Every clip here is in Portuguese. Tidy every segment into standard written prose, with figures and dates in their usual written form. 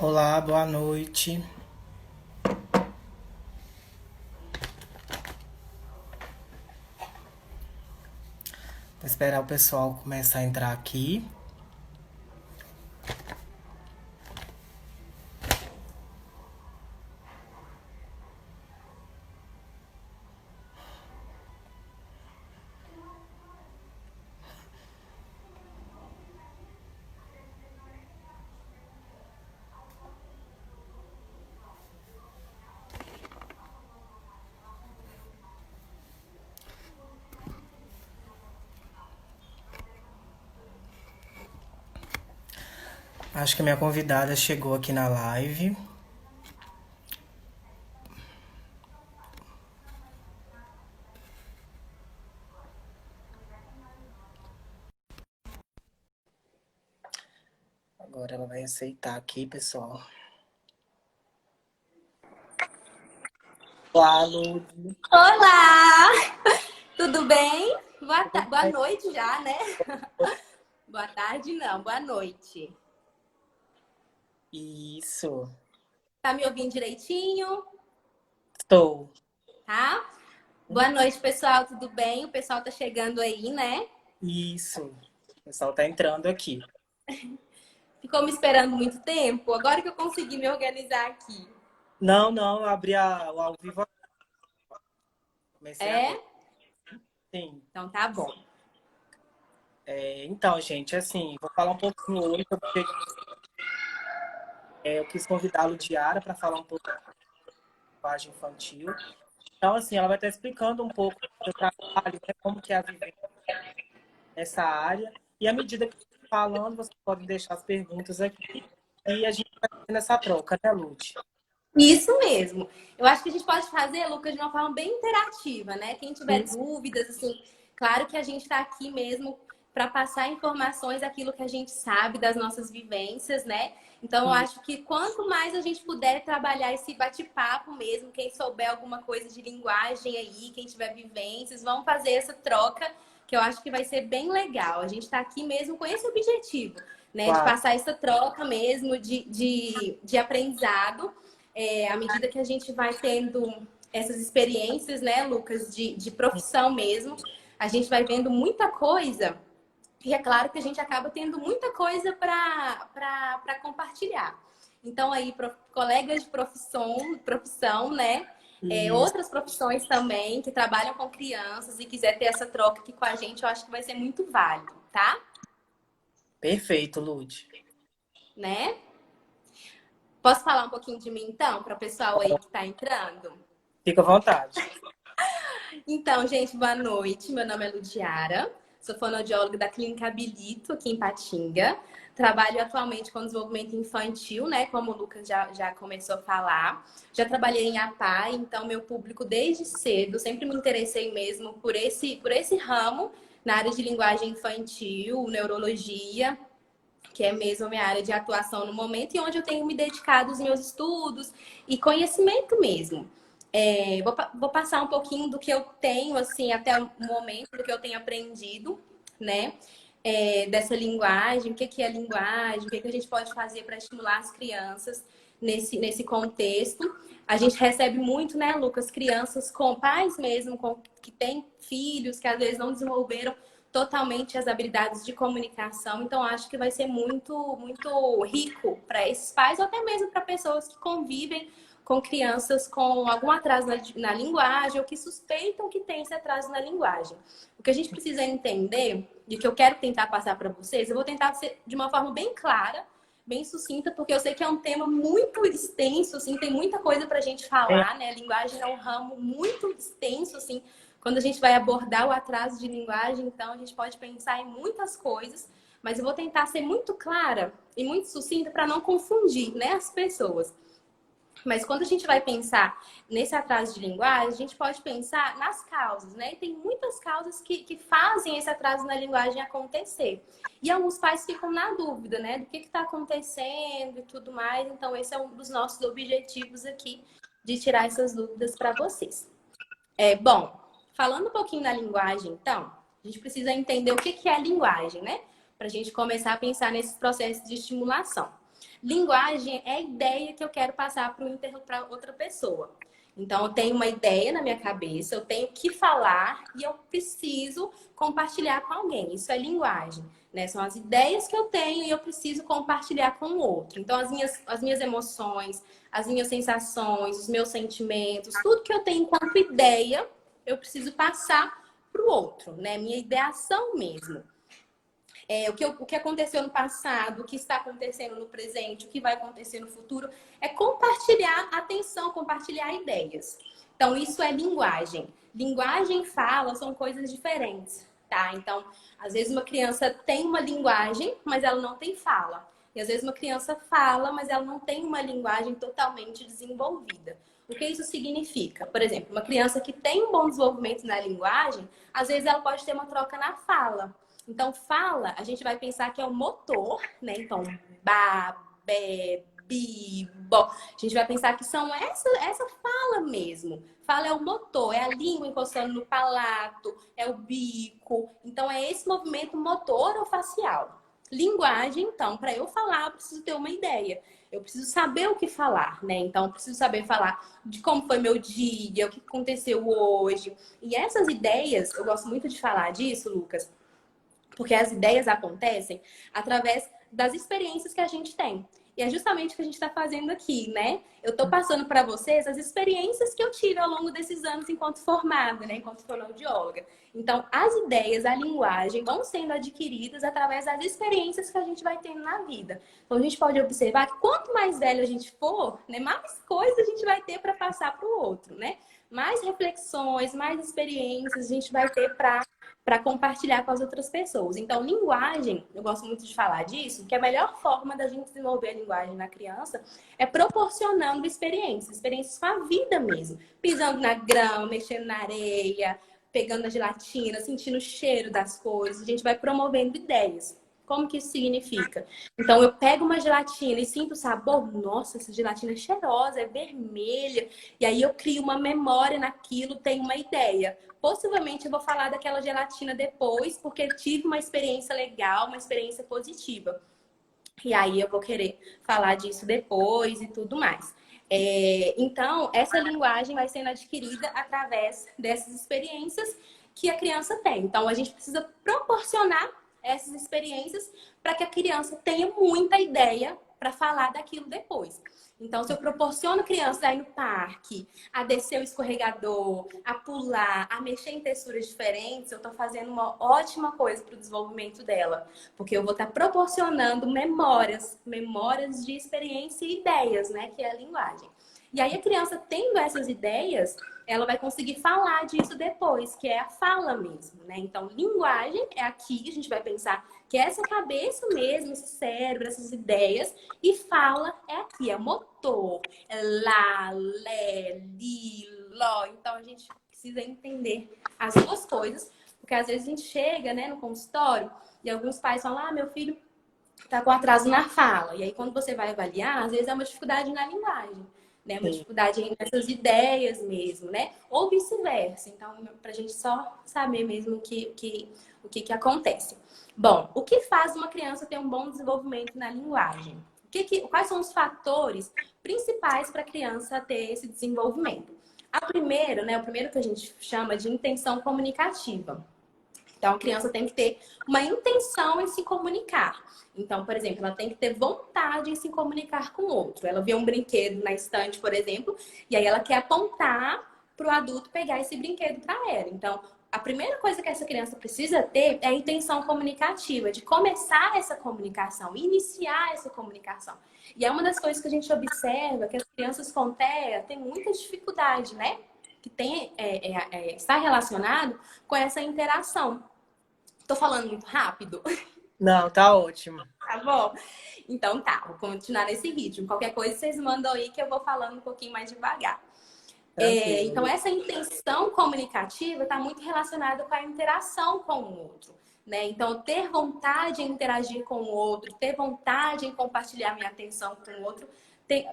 Olá, boa noite. Vou esperar o pessoal começar a entrar aqui. Acho que a minha convidada chegou aqui na live. Agora ela vai aceitar aqui, pessoal. Olá, Lud. Olá! Tudo bem? Boa noite já, né? Boa tarde, não. Boa noite. Isso. Tá me ouvindo direitinho? Estou. Tá? Boa noite, pessoal. Tudo bem? O pessoal tá chegando aí, né? Isso. O pessoal tá entrando aqui. Ficou me esperando muito tempo? Agora que eu consegui me organizar aqui. Não, não, eu abri o ao vivo. Comecei agora. É? Sim. Então tá bom. Então, gente, assim, vou falar um pouquinho hoje. Eu quis convidar a Ludiara para falar um pouco da linguagem infantil. Então, assim, ela vai estar explicando um pouco do seu trabalho, né, como que é a vivência nessa área. E à medida que eu for falando, você pode deixar as perguntas aqui e a gente vai fazendo essa troca, né, Lute? Isso mesmo. Eu acho que a gente pode fazer, Lucas, de uma forma bem interativa, né? Quem tiver Isso. dúvidas, assim, claro que a gente está aqui mesmo para passar informações daquilo que a gente sabe das nossas vivências, né? Então, eu Isso. acho que quanto mais a gente puder trabalhar esse bate-papo mesmo, quem souber alguma coisa de linguagem aí, quem tiver vivências, vamos fazer essa troca, que eu acho que vai ser bem legal. A gente está aqui mesmo com esse objetivo, né? De Claro. passar essa troca mesmo de aprendizado à medida que a gente vai tendo essas experiências, né, Lucas, de profissão mesmo, a gente vai vendo muita coisa. E é claro que a gente acaba tendo muita coisa para compartilhar. Então, aí, colegas de profissão, né? Isso. Outras profissões também que trabalham com crianças e quiser ter essa troca aqui com a gente, eu acho que vai ser muito válido, tá? Perfeito, Lute. Né? Posso falar um pouquinho de mim, então, para o pessoal aí que está entrando? Fica à vontade. Então, gente, boa noite. Meu nome é Ludiara, sou fonoaudióloga da Clínica Habilito, aqui em Patinga. Trabalho atualmente com desenvolvimento infantil, né? Como o Lucas já começou a falar. Já trabalhei em APA, então meu público desde cedo, sempre me interessei mesmo por esse ramo na área de linguagem infantil, neurologia, que é mesmo a minha área de atuação no momento e onde eu tenho me dedicado aos meus estudos e conhecimento mesmo. Vou passar um pouquinho do que eu tenho, assim, até o momento, do que eu tenho aprendido, né? Dessa linguagem, o que é a linguagem, o que a gente pode fazer para estimular as crianças nesse contexto. A gente recebe muito, né, Lucas, crianças com pais mesmo, que têm filhos que às vezes não desenvolveram totalmente as habilidades de comunicação. Então, acho que vai ser muito, muito rico para esses pais, ou até mesmo para pessoas que convivem com crianças com algum atraso na linguagem ou que suspeitam que tem esse atraso na linguagem. O que a gente precisa entender, e o que eu quero tentar passar para vocês, eu vou tentar ser de uma forma bem clara, bem sucinta, porque eu sei que é um tema muito extenso, assim, tem muita coisa para a gente É, falar, né? A linguagem é um ramo muito extenso, assim, quando a gente vai abordar o atraso de linguagem, então a gente pode pensar em muitas coisas, mas eu vou tentar ser muito clara e muito sucinta para não confundir, né, as pessoas. Mas quando a gente vai pensar nesse atraso de linguagem, a gente pode pensar nas causas, né? E tem muitas causas que fazem esse atraso na linguagem acontecer. E alguns pais ficam na dúvida, né? Do que está acontecendo e tudo mais. Então, esse é um dos nossos objetivos aqui, de tirar essas dúvidas para vocês. Bom, falando um pouquinho da linguagem, então, a gente precisa entender o que é a linguagem, né? Para a gente começar a pensar nesses processos de estimulação. Linguagem é a ideia que eu quero passar para outra pessoa. Então, eu tenho uma ideia na minha cabeça, eu tenho que falar e eu preciso compartilhar com alguém. Isso é linguagem, né? São as ideias que eu tenho e eu preciso compartilhar com o outro. Então, as minhas emoções, as minhas sensações, os meus sentimentos, tudo que eu tenho enquanto ideia, eu preciso passar para o outro, né? Minha ideação mesmo. O que aconteceu no passado, o que está acontecendo no presente, o que vai acontecer no futuro, é compartilhar atenção, compartilhar ideias. Então, isso é linguagem. Linguagem e fala são coisas diferentes, tá? Então, às vezes uma criança tem uma linguagem, mas ela não tem fala. E às vezes uma criança fala, mas ela não tem uma linguagem totalmente desenvolvida. O que isso significa? Por exemplo, uma criança que tem um bom desenvolvimento na linguagem, às vezes ela pode ter uma troca na fala. Então, fala, a gente vai pensar que é o motor, né? Então, ba, be, bi, bo. A gente vai pensar que são essa fala mesmo. Fala é o motor, é a língua encostando no palato, é o bico. Então, é esse movimento motor ou facial. Linguagem, então, para eu falar, eu preciso ter uma ideia. Eu preciso saber o que falar, né? Então, eu preciso saber falar de como foi meu dia, o que aconteceu hoje. E essas ideias, eu gosto muito de falar disso, Lucas, porque as ideias acontecem através das experiências que a gente tem. E é justamente o que a gente está fazendo aqui, né? Eu estou passando para vocês as experiências que eu tive ao longo desses anos enquanto formada, né? Enquanto fonoaudióloga. Então, as ideias, a linguagem vão sendo adquiridas através das experiências que a gente vai tendo na vida. Então, a gente pode observar que quanto mais velho a gente for, né, mais coisas a gente vai ter para passar para o outro, né? Mais reflexões, mais experiências a gente vai ter para compartilhar com as outras pessoas. Então, linguagem, eu gosto muito de falar disso, que a melhor forma da gente desenvolver a linguagem na criança é proporcionando experiências com a vida mesmo. Pisando na grama, mexendo na areia, pegando a gelatina, sentindo o cheiro das coisas. A gente vai promovendo ideias. Como que isso significa? Então, eu pego uma gelatina e sinto o sabor. Nossa, essa gelatina é cheirosa, é vermelha. E aí eu crio uma memória naquilo, tenho uma ideia. Possivelmente eu vou falar daquela gelatina depois, porque tive uma experiência legal, uma experiência positiva. E aí eu vou querer falar disso depois e tudo mais. Então, essa linguagem vai sendo adquirida através dessas experiências que a criança tem. Então, a gente precisa proporcionar essas experiências para que a criança tenha muita ideia para falar daquilo depois. Então, se eu proporciono a criança a ir no parque, a descer o escorregador, a pular, a mexer em texturas diferentes, eu estou fazendo uma ótima coisa para o desenvolvimento dela. Porque eu vou estar proporcionando memórias de experiência e ideias, né? Que é a linguagem. E aí a criança tendo essas ideias, ela vai conseguir falar disso depois, que é a fala mesmo, né? Então, linguagem é aqui, a gente vai pensar que é essa cabeça mesmo, esse cérebro, essas ideias, e fala é aqui, é motor, é lá, lé, li, ló. Então, a gente precisa entender as duas coisas, porque às vezes a gente chega, né, no consultório e alguns pais falam, ah, meu filho tá com atraso na fala. E aí, quando você vai avaliar, às vezes é uma dificuldade na linguagem. Né? Uma dificuldade nessas ideias mesmo, né? Ou vice-versa. Então, para a gente só saber mesmo o que acontece. Bom, o que faz uma criança ter um bom desenvolvimento na linguagem? Quais são os fatores principais para a criança ter esse desenvolvimento? O primeiro que a gente chama de intenção comunicativa. Então, a criança tem que ter uma intenção em se comunicar. Então, por exemplo, ela tem que ter vontade em se comunicar com o outro. Ela vê um brinquedo na estante, por exemplo, e aí ela quer apontar para o adulto pegar esse brinquedo para ela. Então, a primeira coisa que essa criança precisa ter é a intenção comunicativa, de começar essa comunicação, iniciar essa comunicação. E é uma das coisas que a gente observa, que as crianças com TEA têm muita dificuldade, né? Que está relacionado com essa interação. Tô falando muito rápido? Não, tá ótimo. Tá bom? Então tá, vou continuar nesse ritmo. Qualquer coisa vocês mandam aí que eu vou falando um pouquinho mais devagar. Então, essa intenção comunicativa está muito relacionada com a interação com o outro. Né? Então, ter vontade em interagir com o outro, ter vontade em compartilhar minha atenção com o outro.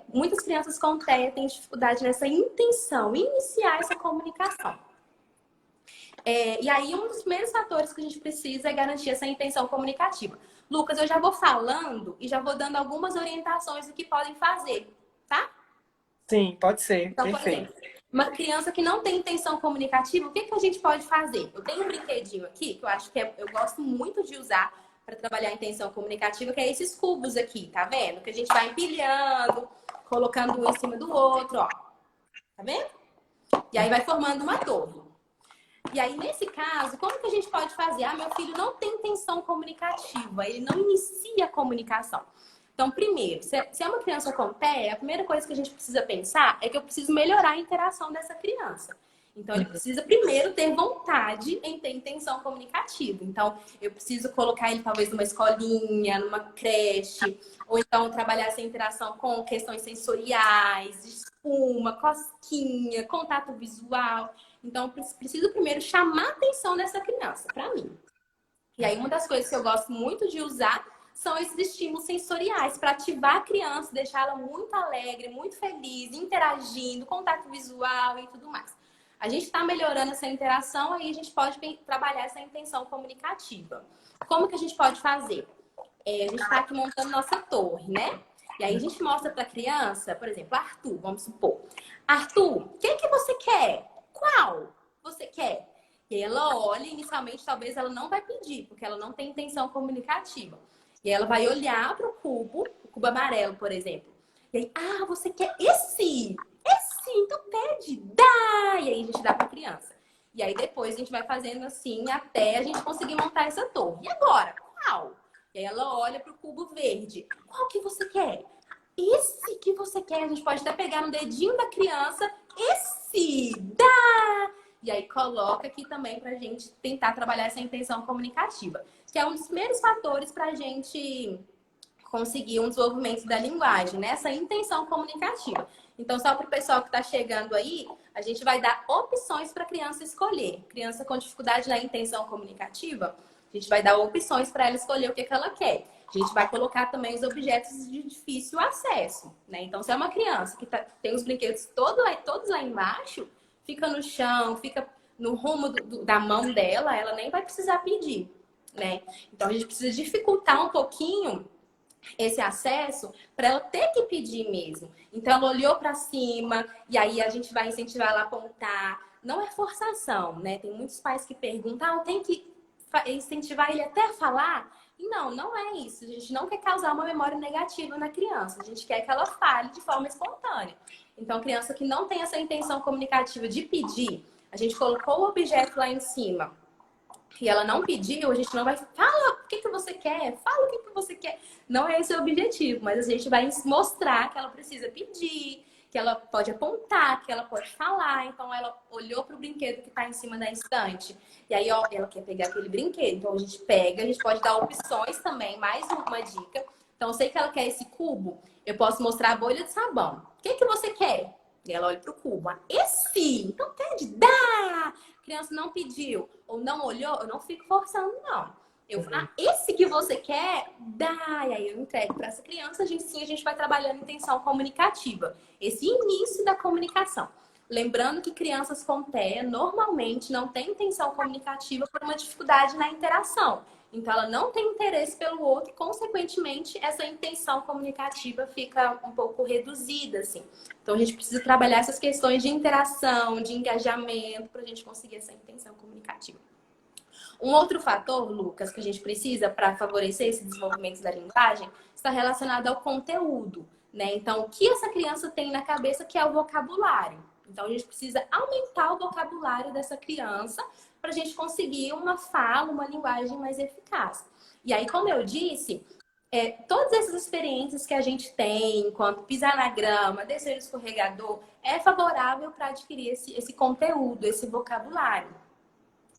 Muitas crianças com TEA têm dificuldade nessa intenção, iniciar essa comunicação. E aí, um dos primeiros fatores que a gente precisa é garantir essa intenção comunicativa. Lucas, eu já vou falando e já vou dando algumas orientações do que podem fazer, tá? Sim, pode ser. Então, por Perfeito. exemplo, uma criança que não tem intenção comunicativa, o que a gente pode fazer? Eu tenho um brinquedinho aqui que eu acho que eu gosto muito de usar para trabalhar a intenção comunicativa, que é esses cubos aqui, tá vendo? Que a gente vai empilhando, colocando um em cima do outro, ó. Tá vendo? E aí vai formando uma torre. E aí, nesse caso, como que a gente pode fazer? Ah, meu filho não tem intenção comunicativa, ele não inicia a comunicação. Então, primeiro, se é uma criança com TEA, a primeira coisa que a gente precisa pensar é que eu preciso melhorar a interação dessa criança. Então, ele precisa primeiro ter vontade em ter intenção comunicativa. Então, eu preciso colocar ele talvez numa escolinha, numa creche, ou então trabalhar essa interação com questões sensoriais, espuma, cosquinha, contato visual. Então, eu preciso primeiro chamar a atenção dessa criança, para mim. E aí, uma das coisas que eu gosto muito de usar são esses estímulos sensoriais para ativar a criança, deixar ela muito alegre, muito feliz, interagindo, contato visual e tudo mais. A gente está melhorando essa interação, aí a gente pode trabalhar essa intenção comunicativa. Como que a gente pode fazer? A gente está aqui montando nossa torre, né? E aí a gente mostra para a criança, por exemplo, Arthur, vamos supor. Arthur, o que você quer? Qual você quer? E aí ela olha, inicialmente talvez ela não vai pedir, porque ela não tem intenção comunicativa. E ela vai olhar para o cubo amarelo, por exemplo. E aí, você quer esse? Esse, então pede, dá! E aí a gente dá para a criança. E aí depois a gente vai fazendo assim até a gente conseguir montar essa torre. E agora, qual? E aí ela olha para o cubo verde. Qual que você quer? Esse que você quer. A gente pode até pegar no dedinho da criança. Esse, dá! E aí coloca aqui também para a gente tentar trabalhar essa intenção comunicativa, que é um dos primeiros fatores para a gente conseguir um desenvolvimento da linguagem, né? Essa intenção comunicativa. Então, só para o pessoal que está chegando aí, a gente vai dar opções para a criança escolher. Criança com dificuldade na intenção comunicativa, a gente vai dar opções para ela escolher o que ela quer. A gente vai colocar também os objetos de difícil acesso, né? Então, se é uma criança que tem os brinquedos todos lá embaixo, fica no chão, fica no rumo da mão dela, ela nem vai precisar pedir, né? Então, a gente precisa dificultar um pouquinho esse acesso para ela ter que pedir mesmo. Então, ela olhou para cima e aí a gente vai incentivar ela a apontar. Não é forçação, né? Tem muitos pais que perguntam, tem que incentivar ele até a falar? E não é isso. A gente não quer causar uma memória negativa na criança. A gente quer que ela fale de forma espontânea. Então, criança que não tem essa intenção comunicativa de pedir, a gente colocou o objeto lá em cima e ela não pediu, a gente não vai... Fala o que você quer, fala o que você quer. Não é esse o objetivo, mas a gente vai mostrar que ela precisa pedir, que ela pode apontar, que ela pode falar. Então, ela olhou para o brinquedo que está em cima da estante. E aí, ó, ela quer pegar aquele brinquedo. Então, a gente pega, a gente pode dar opções também. Mais uma dica. Então, eu sei que ela quer esse cubo. Eu posso mostrar a bolha de sabão. O que você quer? E ela olha para o cubo. Esse! Então, pede, dá! A criança não pediu ou não olhou, eu não fico forçando, não. Eu falo, esse que você quer, dá. E aí eu entrego para essa criança, a gente vai trabalhando intenção comunicativa. Esse início da comunicação. Lembrando que crianças com TEA normalmente não têm intenção comunicativa por uma dificuldade na interação. Então, ela não tem interesse pelo outro, consequentemente, essa intenção comunicativa fica um pouco reduzida, assim. Então, a gente precisa trabalhar essas questões de interação, de engajamento, para a gente conseguir essa intenção comunicativa. Um outro fator, Lucas, que a gente precisa para favorecer esse desenvolvimento da linguagem está relacionado ao conteúdo, né? Então, o que essa criança tem na cabeça que é o vocabulário. Então, a gente precisa aumentar o vocabulário dessa criança para a gente conseguir uma fala, uma linguagem mais eficaz. E aí, como eu disse, todas essas experiências que a gente tem, enquanto pisar na grama, descer no escorregador, é favorável para adquirir esse conteúdo, esse vocabulário,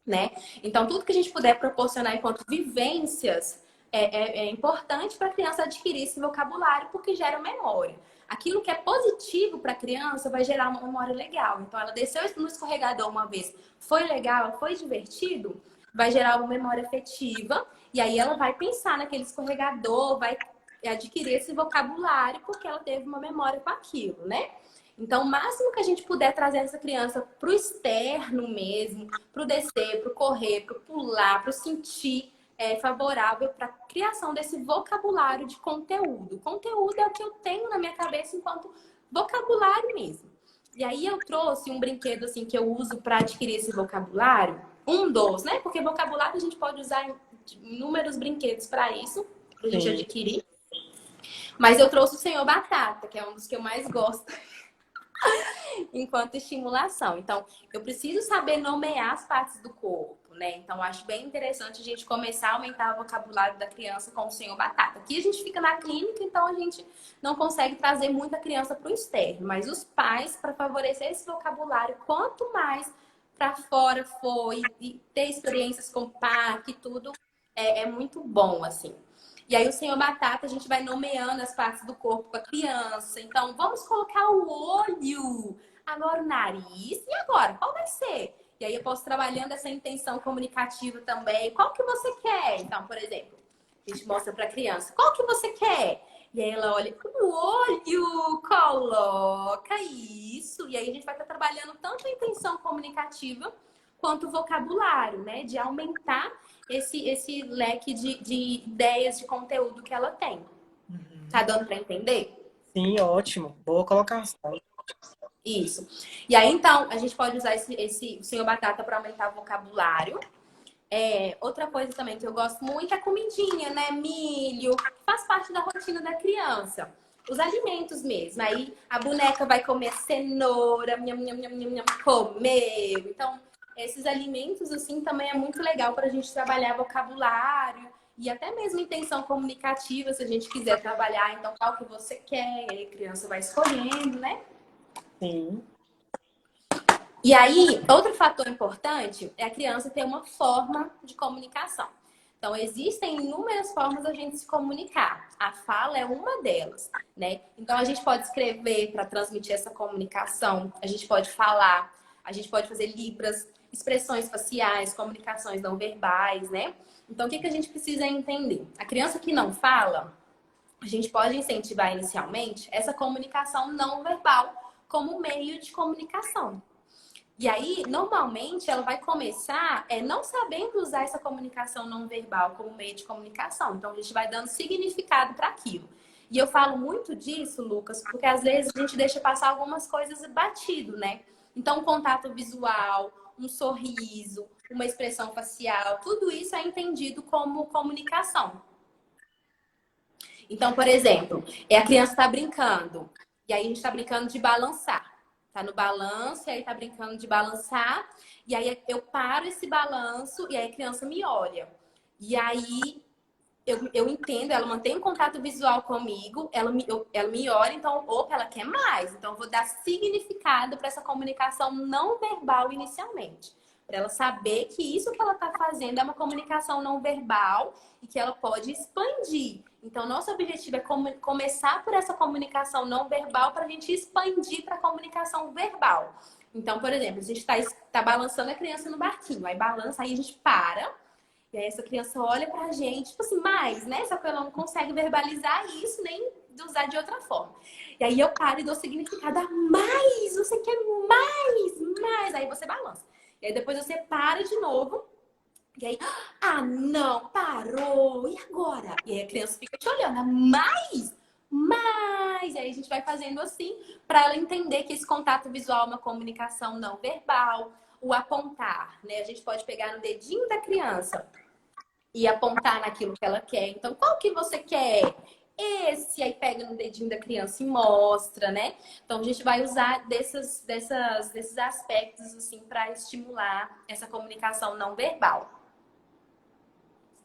né? Então, tudo que a gente puder proporcionar enquanto vivências é importante para a criança adquirir esse vocabulário, porque gera memória. Aquilo que é positivo para a criança vai gerar uma memória legal. Então, ela desceu no escorregador uma vez, foi legal, foi divertido, vai gerar uma memória afetiva. E aí ela vai pensar naquele escorregador, vai adquirir esse vocabulário, porque ela teve uma memória com aquilo, né? Então, o máximo que a gente puder trazer essa criança para o externo mesmo, para o descer, para o correr, para o pular, para o sentir, é favorável para a criação desse vocabulário de conteúdo. Conteúdo é o que eu tenho na minha cabeça enquanto vocabulário mesmo. E aí eu trouxe um brinquedo assim que eu uso para adquirir esse vocabulário, um dos, né? Porque vocabulário a gente pode usar inúmeros brinquedos para isso, para a gente Sim. adquirir. Mas eu trouxe o Senhor Batata, que é um dos que eu mais gosto enquanto estimulação. Então, eu preciso saber nomear as partes do corpo, né? Então, eu acho bem interessante a gente começar a aumentar o vocabulário da criança com o Senhor Batata. Aqui a gente fica na clínica, então a gente não consegue trazer muita criança para o externo. Mas os pais, para favorecer esse vocabulário, quanto mais para fora for e ter experiências com parque e tudo, é muito bom, assim. E aí, o Senhor Batata, a gente vai nomeando as partes do corpo para a criança. Então, vamos colocar o olho, agora o nariz, e agora? Qual vai ser? E aí, eu posso trabalhando essa intenção comunicativa também. Qual que você quer? Então, por exemplo, a gente mostra para a criança, qual que você quer? E aí, ela olha, o olho, coloca isso. E aí, a gente vai estar trabalhando tanto a intenção comunicativa quanto o vocabulário, né? De aumentar esse leque de ideias de conteúdo que ela tem. Tá dando para entender? Sim, ótimo. Boa colocação. Isso. E aí, então, a gente pode usar esse Senhor Batata para aumentar o vocabulário. Outra coisa também que eu gosto muito é comidinha, né? Milho, faz parte da rotina da criança. Os alimentos mesmo. Aí a boneca vai comer cenoura, nham, nham, nham, nham, nham, comeu. Então, esses alimentos, assim, também é muito legal para a gente trabalhar vocabulário e até mesmo intenção comunicativa, se a gente quiser trabalhar. Então, qual que você quer? E aí a criança vai escolhendo, né? Sim. E aí, outro fator importante é a criança ter uma forma de comunicação. Então, existem inúmeras formas da gente se comunicar. A fala é uma delas, né? Então, a gente pode escrever para transmitir essa comunicação, a gente pode falar, a gente pode fazer libras, expressões faciais, comunicações não verbais, né? Então, o que a gente precisa entender? A criança que não fala, a gente pode incentivar inicialmente essa comunicação não verbal como meio de comunicação. E aí, normalmente, ela vai começar não sabendo usar essa comunicação não verbal como meio de comunicação. Então, a gente vai dando significado para aquilo. E eu falo muito disso, Lucas, porque às vezes a gente deixa passar algumas coisas batido, né? Então, um contato visual, um sorriso, uma expressão facial, tudo isso é entendido como comunicação. Então, por exemplo, a criança está brincando, e aí a gente está brincando de balançar. Tá no balanço, e aí tá brincando de balançar, e aí eu paro esse balanço, e aí a criança me olha. E aí eu entendo, ela mantém um contato visual comigo, ela me olha, então, opa, ela quer mais. Então, eu vou dar significado para essa comunicação não verbal inicialmente. Para ela saber que isso que ela está fazendo é uma comunicação não verbal e que ela pode expandir. Então, nosso objetivo é começar por essa comunicação não verbal para a gente expandir para a comunicação verbal. Então, por exemplo, a gente tá balançando a criança no barquinho, aí balança, aí a gente para. E aí essa criança olha pra gente, tipo assim, mais, né? Só que ela não consegue verbalizar isso, nem usar de outra forma. E aí eu paro e dou significado a mais, você quer mais, mais. Aí você balança. E aí depois você para de novo. E aí, ah, não, parou. E agora? E aí a criança fica te olhando, mais, mais. E aí a gente vai fazendo assim, para ela entender que esse contato visual é uma comunicação não verbal. O apontar, né? A gente pode pegar no dedinho da criança e apontar naquilo que ela quer. Então, qual que você quer? Esse, aí pega no dedinho da criança e mostra, né? Então, a gente vai usar desses aspectos, assim, para estimular essa comunicação não verbal.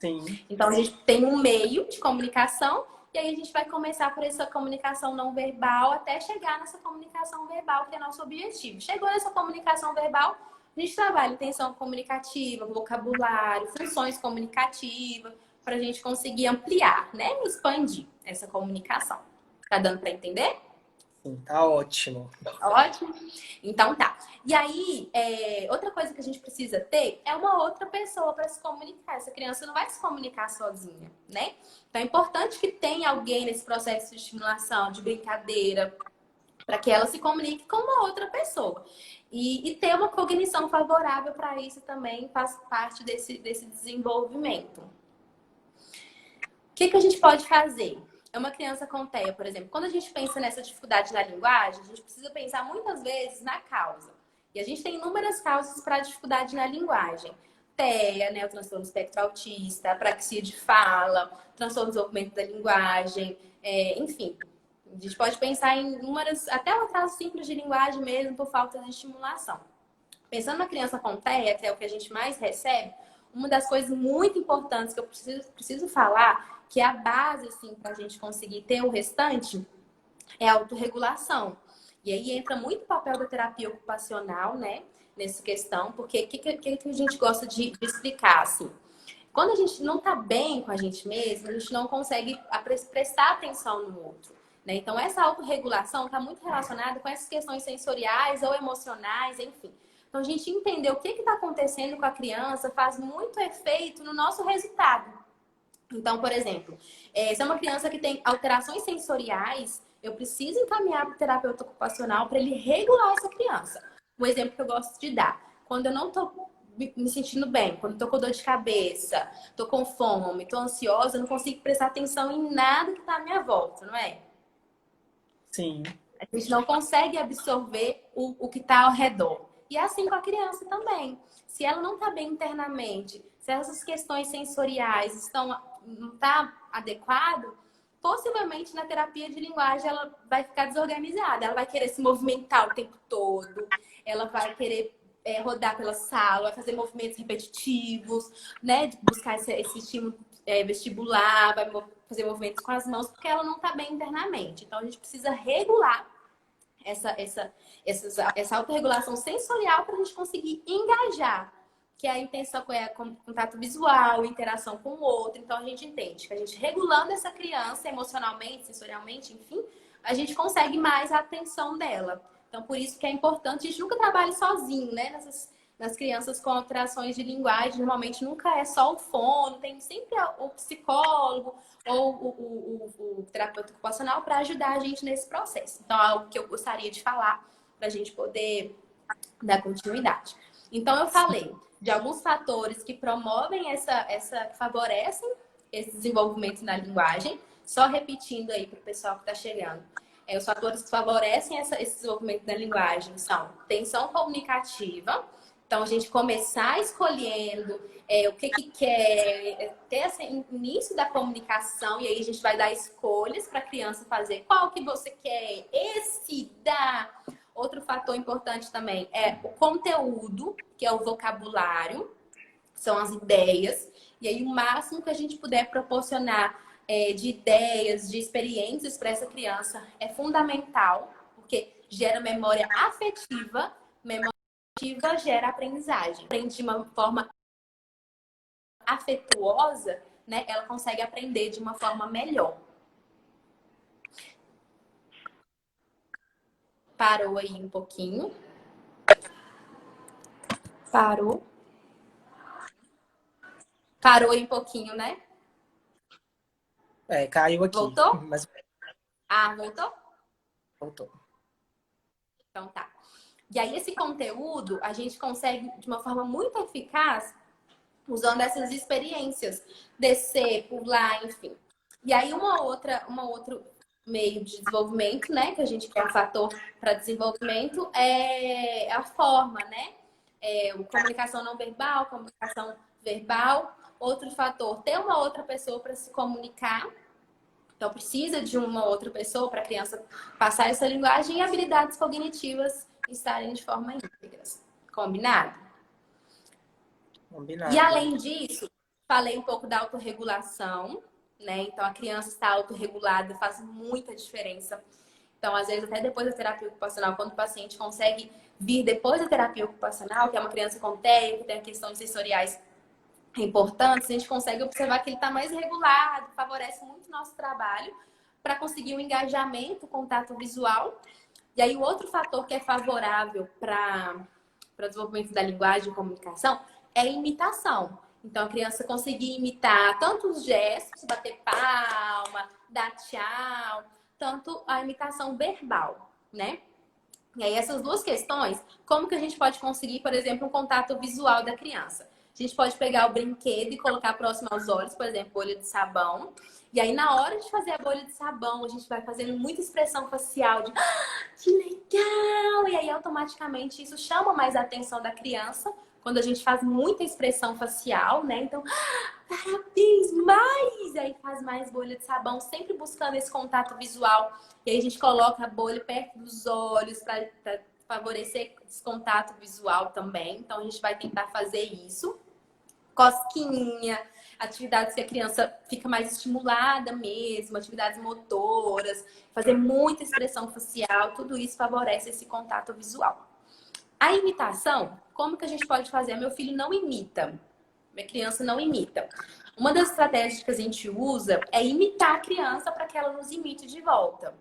Sim. Então, a gente tem um meio de comunicação e aí a gente vai começar por essa comunicação não verbal até chegar nessa comunicação verbal, que é nosso objetivo. Chegou nessa comunicação verbal, a gente trabalha intenção comunicativa, vocabulário, funções comunicativas, para a gente conseguir ampliar, né? Expandir essa comunicação. Tá dando para entender? Sim, tá ótimo. Ótimo. Então tá. E aí, outra coisa que a gente precisa ter é uma outra pessoa para se comunicar. Essa criança não vai se comunicar sozinha, né? Então é importante que tenha alguém nesse processo de estimulação, de brincadeira, para que ela se comunique com uma outra pessoa. E ter uma cognição favorável para isso também faz parte desse desenvolvimento. O que a gente pode fazer? É uma criança com TEA, por exemplo. Quando a gente pensa nessa dificuldade na linguagem, a gente precisa pensar muitas vezes na causa. E a gente tem inúmeras causas para a dificuldade na linguagem. TEA, né, o transtorno espectro autista, apraxia de fala, transtorno do desenvolvimento da linguagem, enfim. A gente pode pensar em inúmeras, até o atraso simples de linguagem mesmo por falta de estimulação. Pensando na criança com TEA, que é o que a gente mais recebe, uma das coisas muito importantes que eu preciso falar, que é a base assim, para a gente conseguir ter o restante, é a autorregulação. E aí entra muito o papel da terapia ocupacional, né? Nessa questão, porque o que a gente gosta de explicar, assim? Quando a gente não está bem com a gente mesmo, a gente não consegue prestar atenção no outro. Né? Então, essa autorregulação está muito relacionada com essas questões sensoriais ou emocionais, enfim. Então, a gente entender o que está acontecendo com a criança faz muito efeito no nosso resultado. Então, por exemplo, se é uma criança que tem alterações sensoriais, eu preciso encaminhar para o terapeuta ocupacional para ele regular essa criança. Um exemplo que eu gosto de dar. Quando eu não estou me sentindo bem, quando estou com dor de cabeça, estou com fome, estou ansiosa, eu não consigo prestar atenção em nada que está à minha volta, não é? Sim. A gente não consegue absorver o que está ao redor. E é assim com a criança também. Se ela não está bem internamente, se essas questões sensoriais não tá adequado, possivelmente na terapia de linguagem ela vai ficar desorganizada. Ela vai querer se movimentar o tempo todo, ela vai querer rodar pela sala, vai fazer movimentos repetitivos, né? De buscar esse estímulo vestibular, vai fazer movimentos com as mãos, porque ela não está bem internamente. Então a gente precisa regular essa autorregulação sensorial para a gente conseguir engajar, que é a intenção é contato visual, interação com o outro. Então a gente entende que a gente regulando essa criança emocionalmente, sensorialmente, enfim, a gente consegue mais a atenção dela. Então por isso que é importante, a gente nunca trabalha sozinho, né? Nas crianças com alterações de linguagem, normalmente nunca é só o fono, tem sempre o psicólogo ou o terapeuta ocupacional para ajudar a gente nesse processo. Então, é algo que eu gostaria de falar para a gente poder dar continuidade. Então, eu falei de alguns fatores que promovem que favorecem esse desenvolvimento na linguagem. Só repetindo aí para o pessoal que está chegando. Os fatores que favorecem esse desenvolvimento da linguagem são tensão comunicativa. Então, a gente começar escolhendo o que quer, ter esse início da comunicação, e aí a gente vai dar escolhas para a criança fazer qual que você quer, esse dá. Outro fator importante também é o conteúdo, que é o vocabulário, são as ideias, e aí o máximo que a gente puder proporcionar de ideias, de experiências para essa criança é fundamental, porque gera memória afetiva, gera aprendizagem. Aprende de uma forma afetuosa, né? Ela consegue aprender de uma forma melhor. Parou aí um pouquinho. Parou. Parou aí um pouquinho, né? Caiu aqui. Voltou? Mas... voltou? Voltou. Então tá. E aí esse conteúdo a gente consegue de uma forma muito eficaz usando essas experiências, descer, pular, enfim. E aí um outro meio de desenvolvimento, né, que a gente quer um fator para desenvolvimento é a forma, né? Comunicação não verbal, comunicação verbal. Outro fator, ter uma outra pessoa para se comunicar. Então, precisa de uma outra pessoa para a criança passar essa linguagem, e habilidades cognitivas estarem de forma íntegra. Combinado? Combinado. E além disso, falei um pouco da autorregulação, né? Então, a criança está autorregulada faz muita diferença. Então, às vezes, até depois da terapia ocupacional, quando o paciente consegue vir depois da terapia ocupacional, que é uma criança com TEA, que tem questões sensoriais importantes, a gente consegue observar que ele está mais regulado, favorece muito o nosso trabalho para conseguir um engajamento, contato visual. E aí, o outro fator que é favorável para o desenvolvimento da linguagem e comunicação é a imitação. Então, a criança conseguir imitar tanto os gestos, bater palma, dar tchau, tanto a imitação verbal. né? E aí, essas duas questões, como que a gente pode conseguir, por exemplo, um contato visual da criança? A gente pode pegar o brinquedo e colocar próximo aos olhos, por exemplo, bolha de sabão. E aí, na hora de fazer a bolha de sabão, a gente vai fazendo muita expressão facial de que legal! E aí, automaticamente, isso chama mais a atenção da criança quando a gente faz muita expressão facial, né? Então, parabéns, mais! E aí faz mais bolha de sabão, sempre buscando esse contato visual. E aí a gente coloca a bolha perto dos olhos para favorecer esse contato visual também. Então, a gente vai tentar fazer isso. Cosquinha, atividades que a criança fica mais estimulada mesmo, atividades motoras, fazer muita expressão facial, tudo isso favorece esse contato visual. A imitação, como que a gente pode fazer? Meu filho não imita, minha criança não imita. Uma das estratégias que a gente usa é imitar a criança para que ela nos imite de volta.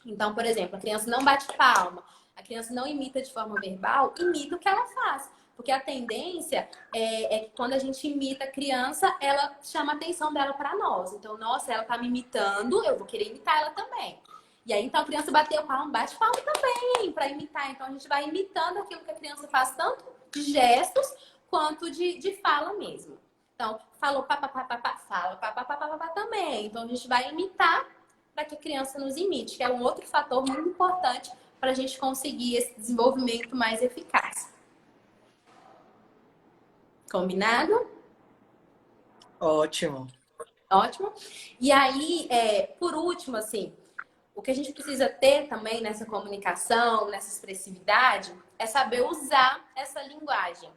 Então, por exemplo, a criança não bate palma, a criança não imita de forma verbal, imita o que ela faz. Porque a tendência é que quando a gente imita a criança, ela chama a atenção dela para nós. Então, nossa, ela tá me imitando, eu vou querer imitar ela também. E aí, então, a criança bateu palma, bate palma também para imitar. Então, a gente vai imitando aquilo que a criança faz, tanto de gestos quanto de fala mesmo. Então, falou papapá, fala papapá também. Então, a gente vai imitar para que a criança nos imite, que é um outro fator muito importante para a gente conseguir esse desenvolvimento mais eficaz. Combinado? Ótimo. Ótimo. E aí, por último, assim, o que a gente precisa ter também nessa comunicação, nessa expressividade, é saber usar essa linguagem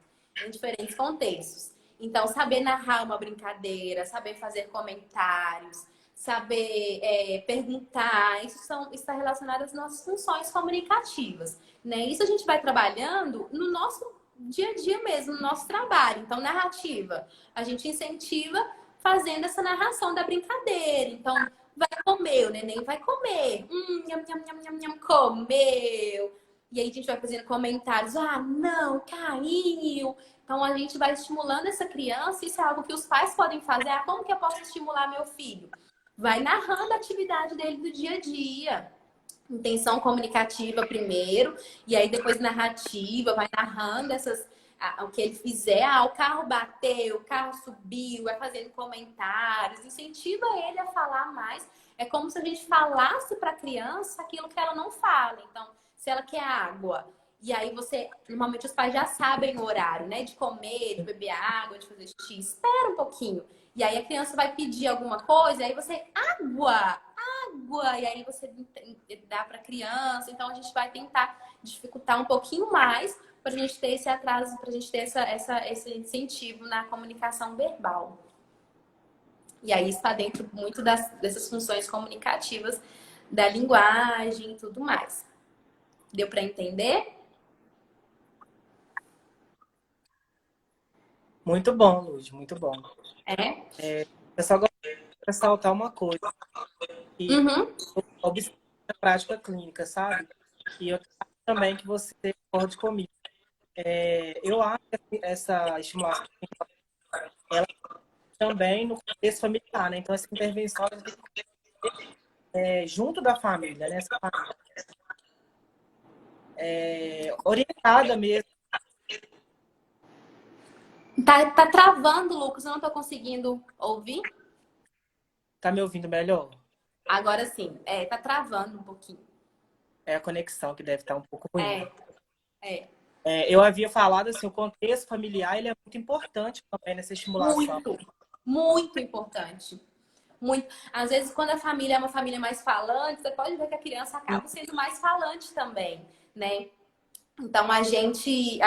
em diferentes contextos. Então, saber narrar uma brincadeira, saber fazer comentários, saber perguntar, isso está relacionado às nossas funções comunicativas, né? Isso a gente vai trabalhando no nosso dia a dia mesmo, no nosso trabalho. Então, narrativa, a gente incentiva fazendo essa narração da brincadeira. Então, vai comer, o neném vai comer. Nham, nham, nham, nham, nham, comeu. E aí a gente vai fazendo comentários. Ah, não, caiu. Então a gente vai estimulando essa criança. Isso é algo que os pais podem fazer. Ah, como que eu posso estimular meu filho? Vai narrando a atividade dele do dia a dia. Intenção comunicativa primeiro, e aí depois narrativa, vai narrando o que ele fizer. Ah, o carro bateu, o carro subiu, vai fazendo comentários, incentiva ele a falar mais. É como se a gente falasse para a criança aquilo que ela não fala. Então, se ela quer água, e aí normalmente os pais já sabem o horário, né? De comer, de beber água, de fazer xixi. Espera um pouquinho. E aí a criança vai pedir alguma coisa, e aí você, água! E aí você dá para a criança. Então a gente vai tentar dificultar um pouquinho mais para a gente ter esse atraso, para a gente ter esse incentivo na comunicação verbal. E aí está dentro muito dessas funções comunicativas da linguagem e tudo mais. Deu para entender? Muito bom, Luz, muito bom. Eu só gostaria de ressaltar uma coisa, que observa a prática clínica, sabe? E eu acho também que você concorde comigo. Eu acho que essa estimulação, ela também no contexto familiar, né? Então, essa intervenção ela tem que ser junto da família, né? Essa família, orientada mesmo. Tá travando, Lucas. Eu não tô conseguindo ouvir. Tá me ouvindo melhor? Agora sim. Tá travando um pouquinho. É a conexão que deve estar um pouco ruim. É. Eu havia falado assim, o contexto familiar ele é muito importante também nessa estimulação. Muito importante. Muito. Às vezes, quando a família é uma família mais falante, você pode ver que a criança acaba sendo mais falante também, né? Então, a gente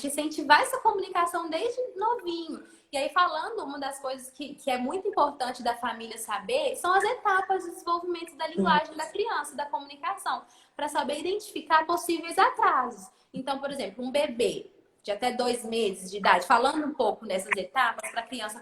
incentivar essa comunicação desde novinho. E aí, falando, uma das coisas que é muito importante da família saber são as etapas de desenvolvimento da linguagem da criança, da comunicação, para saber identificar possíveis atrasos. Então, por exemplo, um bebê de até 2 meses de idade, falando um pouco nessas etapas, para a criança,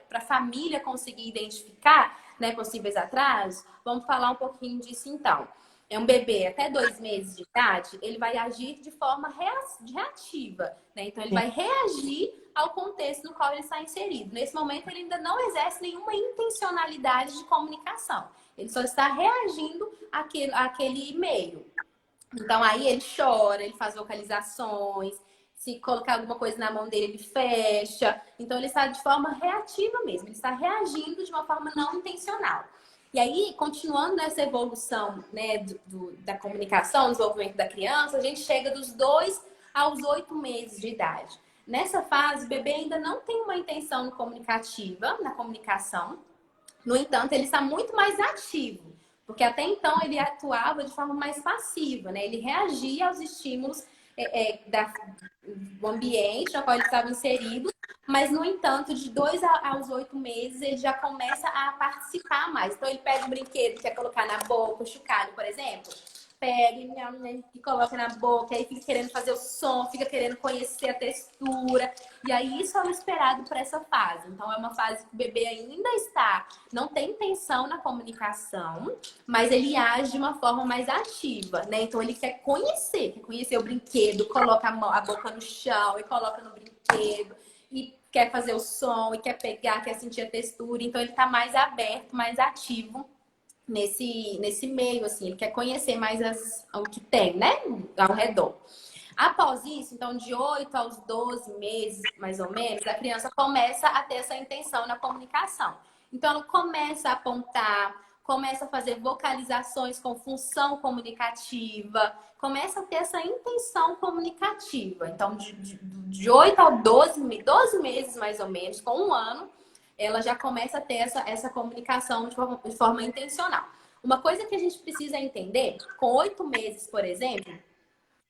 para a família conseguir identificar, né, possíveis atrasos, vamos falar um pouquinho disso então. É um bebê até 2 meses de idade, ele vai agir de forma reativa, né? Então, ele vai reagir ao contexto no qual ele está inserido. Nesse momento, ele ainda não exerce nenhuma intencionalidade de comunicação. Ele só está reagindo àquele meio. Então aí ele chora, ele faz vocalizações, se colocar alguma coisa na mão dele, ele fecha. Então ele está de forma reativa mesmo, ele está reagindo de uma forma não intencional. E aí, continuando nessa evolução, né, da comunicação, desenvolvimento da criança, a gente chega dos 2 aos 8 meses de idade. Nessa fase, o bebê ainda não tem uma intenção comunicativa na comunicação. No entanto, ele está muito mais ativo, porque até então ele atuava de forma mais passiva, né? Ele reagia aos estímulos do ambiente no qual ele estava inserido, mas, no entanto, de 2 aos 8 meses, ele já começa a participar mais. Então, ele pega um brinquedo, quer colocar na boca, o chocalho, por exemplo, pega e coloca na boca, aí fica querendo fazer o som, fica querendo conhecer a textura. E aí isso é o esperado para essa fase. Então é uma fase que o bebê ainda não tem intenção na comunicação, mas ele age de uma forma mais ativa, né? Então ele quer conhecer o brinquedo, coloca a boca no chão e coloca no brinquedo. E quer fazer o som, e quer pegar, quer sentir a textura. Então ele está mais aberto, mais ativo nesse meio, assim, ele quer conhecer mais o que tem, né, ao redor. Após isso, então, de 8 aos 12 meses, mais ou menos, a criança começa a ter essa intenção na comunicação. Então, ela começa a apontar, começa a fazer vocalizações com função comunicativa, começa a ter essa intenção comunicativa. Então, de 8 a 12 meses, mais ou menos, com um ano, ela já começa a ter essa comunicação de forma intencional. Uma coisa que a gente precisa entender, com 8 meses, por exemplo,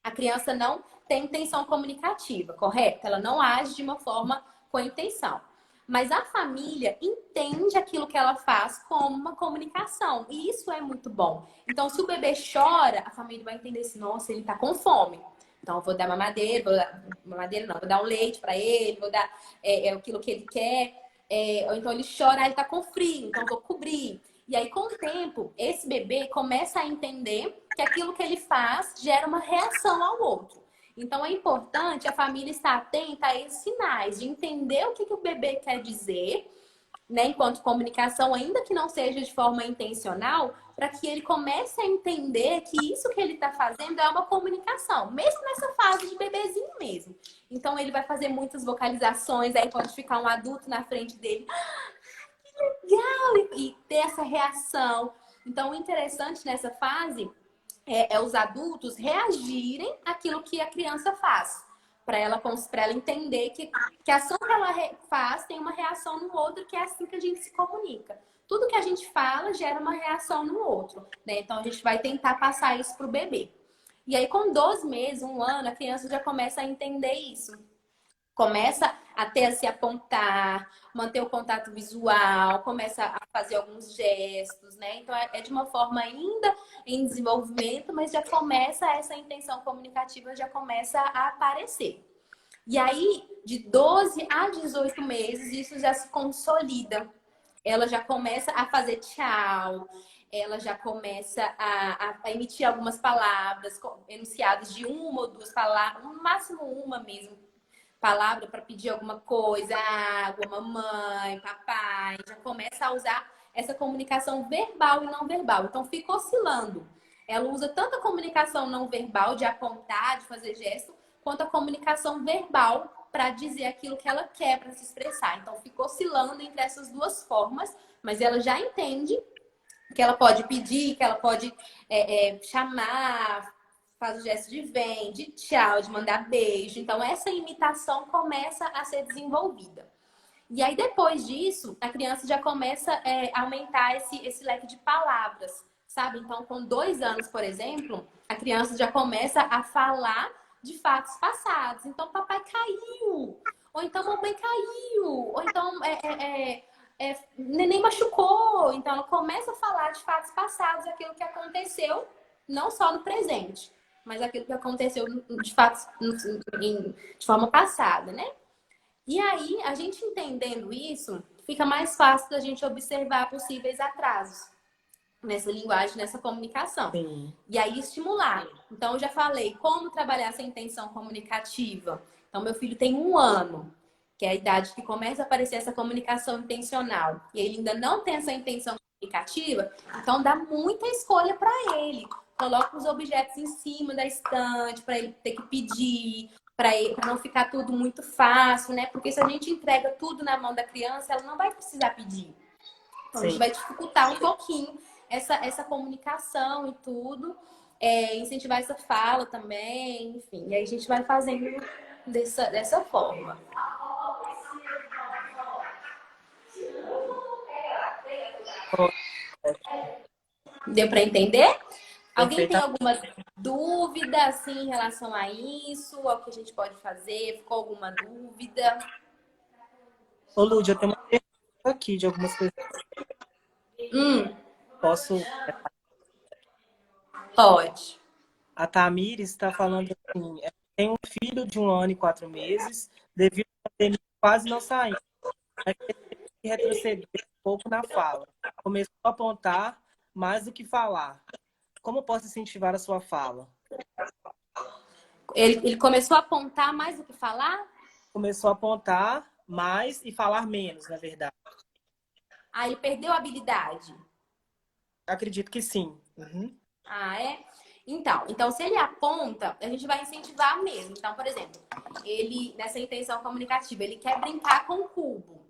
a criança não tem intenção comunicativa, correto? Ela não age de uma forma com intenção. Mas a família entende aquilo que ela faz como uma comunicação. E isso é muito bom. Então, se o bebê chora, a família vai entender assim, nossa, ele tá com fome. Então, eu vou dar vou dar um leite para ele, vou dar aquilo que ele quer. Ou então ele chora, ele tá com frio, então vou cobrir. E aí, com o tempo, esse bebê começa a entender que aquilo que ele faz gera uma reação ao outro. Então, é importante a família estar atenta a esses sinais, de entender o que o bebê quer dizer, né, enquanto comunicação, ainda que não seja de forma intencional, para que ele comece a entender que isso que ele está fazendo é uma comunicação, mesmo nessa fase de bebezinho mesmo. Então, ele vai fazer muitas vocalizações, aí pode ficar um adulto na frente dele, legal, e ter essa reação. Então, o interessante nessa fase é os adultos reagirem àquilo que a criança faz. Para ela entender que a ação que ela faz tem uma reação no outro, que é assim que a gente se comunica. Tudo que a gente fala gera uma reação no outro, né? Então, a gente vai tentar passar isso para o bebê. E aí, com 12 meses, um ano, a criança já começa a entender isso. Começa a se apontar, manter o contato visual, começa a fazer alguns gestos, né? Então, é de uma forma ainda em desenvolvimento, mas já começa essa intenção comunicativa, já começa a aparecer. E aí, de 12 a 18 meses, isso já se consolida. Ela já começa a fazer tchau, ela já começa a emitir algumas palavras, enunciados de uma ou duas palavras, no máximo uma mesmo palavra para pedir alguma coisa, água, mamãe, papai, já começa a usar essa comunicação verbal e não verbal. Então fica oscilando. Ela usa tanto a comunicação não verbal, de apontar, de fazer gesto, quanto a comunicação verbal para dizer aquilo que ela quer para se expressar. Então fica oscilando entre essas duas formas, mas ela já entende que ela pode pedir, que ela pode chamar, faz o gesto de vem, de tchau, de mandar beijo. Então, essa imitação começa a ser desenvolvida. E aí, depois disso, a criança já começa a aumentar esse leque de palavras, sabe? Então, com 2 anos, por exemplo, a criança já começa a falar de fatos passados. Então, papai caiu. Ou então, mamãe caiu. Ou então, neném machucou. Então, ela começa a falar de fatos passados, aquilo que aconteceu, não só no presente, mas aquilo que aconteceu de fato de forma passada, né? E aí, a gente entendendo isso, fica mais fácil da gente observar possíveis atrasos nessa linguagem, nessa comunicação. Sim. E aí, estimular. Então, eu já falei como trabalhar essa intenção comunicativa. Então, meu filho tem 1 ano, que é a idade que começa a aparecer essa comunicação intencional. E ele ainda não tem essa intenção comunicativa, então dá muita escolha para ele. coloca os objetos em cima da estante para ele ter que pedir, para não ficar tudo muito fácil, né? Porque se a gente entrega tudo na mão da criança, ela não vai precisar pedir. Então, a gente Sim. vai dificultar um pouquinho essa comunicação e tudo, incentivar essa fala também, enfim. E aí a gente vai fazendo dessa forma. Deu para entender? Alguém tem Perfeita. alguma dúvida assim em relação a isso? Ao que a gente pode fazer? Ficou alguma dúvida? Ô, Lúdia, eu tenho uma pergunta aqui de algumas pessoas. Posso? Pode. A Tamires está falando assim, tem um filho de 1 ano e 4 meses, devido à pandemia quase não saindo, mas teve que retroceder um pouco na fala. Começou a apontar mais do que falar. Como posso incentivar a sua fala? Ele começou a apontar mais do que falar? Começou a apontar mais e falar menos, na verdade. Ah, ele perdeu a habilidade? Acredito que sim. Uhum. Ah, é? Então, se ele aponta, a gente vai incentivar mesmo. Então, por exemplo, ele, nessa intenção comunicativa, ele quer brincar com o cubo.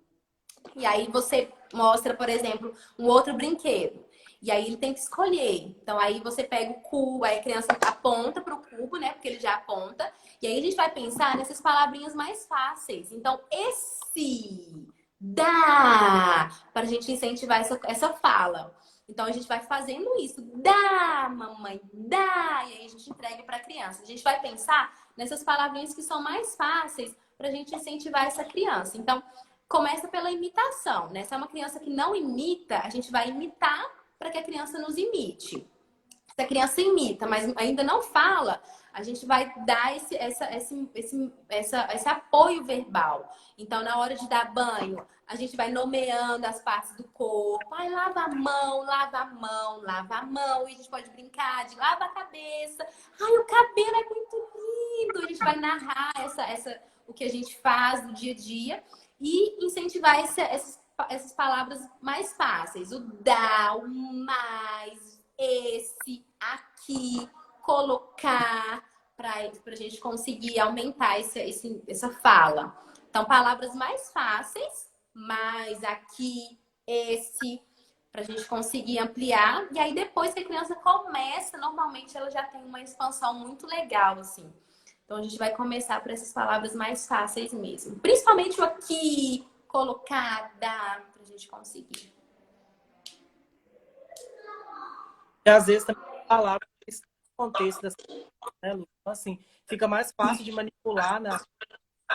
E aí você mostra, por exemplo, um outro brinquedo. E aí ele tem que escolher. Então, aí você pega o cubo, aí a criança aponta para o cubo, né? Porque ele já aponta. E aí a gente vai pensar nessas palavrinhas mais fáceis. Então, esse, dá, para a gente incentivar essa fala. Então, a gente vai fazendo isso. Dá, mamãe, dá. E aí a gente entrega para a criança. A gente vai pensar nessas palavrinhas que são mais fáceis para a gente incentivar essa criança. Então, começa pela imitação, né? Se é uma criança que não imita, a gente vai imitar para que a criança nos imite. Se a criança imita, mas ainda não fala, a gente vai dar esse apoio verbal. Então, na hora de dar banho, a gente vai nomeando as partes do corpo. Ai, lava a mão, lava a mão, lava a mão. E a gente pode brincar de lava a cabeça. Ai, o cabelo é muito lindo. A gente vai narrar o que a gente faz no dia a dia e incentivar essas palavras mais fáceis. O dá, o mais, esse, aqui, colocar, para a gente conseguir aumentar essa fala. Então, palavras mais fáceis, mais, aqui, esse, para a gente conseguir ampliar. E aí, depois que a criança começa, normalmente ela já tem uma expansão muito legal, assim. Então, a gente vai começar por essas palavras mais fáceis mesmo. Principalmente o aqui, colocar, dar, para a gente conseguir. E às vezes também palavras no contexto das né, Lu? Então, assim, fica mais fácil de manipular na.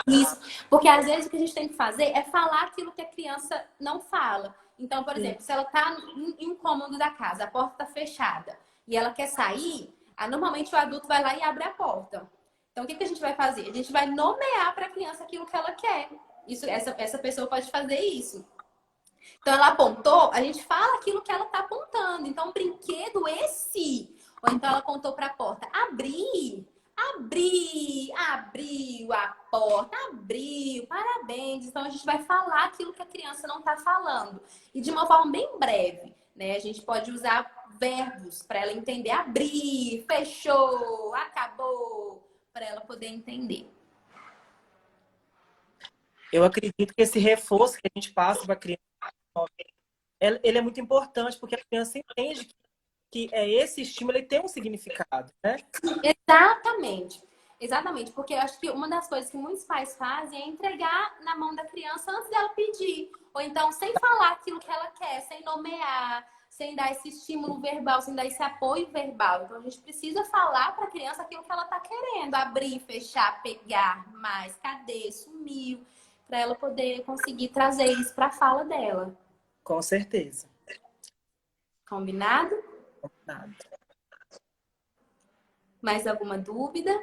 Isso, porque às vezes o que a gente tem que fazer é falar aquilo que a criança não fala. Então, por exemplo, se ela está em um cômodo da casa, a porta está fechada e ela quer sair, normalmente o adulto vai lá e abre a porta. Então, o que a gente vai fazer? A gente vai nomear para a criança aquilo que ela quer. Essa pessoa pode fazer isso. Então, ela apontou, a gente fala aquilo que ela está apontando. Então, brinquedo esse. Ou então ela apontou para a porta. Abrir. Abriu a porta, abriu, parabéns. Então, a gente vai falar aquilo que a criança não está falando. E de uma forma bem breve, né? A gente pode usar verbos para ela entender. Abrir, fechou, acabou, para ela poder entender. Eu acredito que esse reforço que a gente passa para a criança, ele é muito importante, porque a criança entende que esse estímulo ele tem um significado, né? Exatamente. Exatamente, porque eu acho que uma das coisas que muitos pais fazem é entregar na mão da criança antes dela pedir. Ou então, sem falar aquilo que ela quer, sem nomear, sem dar esse estímulo verbal, sem dar esse apoio verbal. Então, a gente precisa falar para a criança aquilo que ela está querendo. Abrir, fechar, pegar, mais, cadê, sumiu. Para ela poder conseguir trazer isso para a fala dela. Com certeza. Combinado? Nada. Mais alguma dúvida?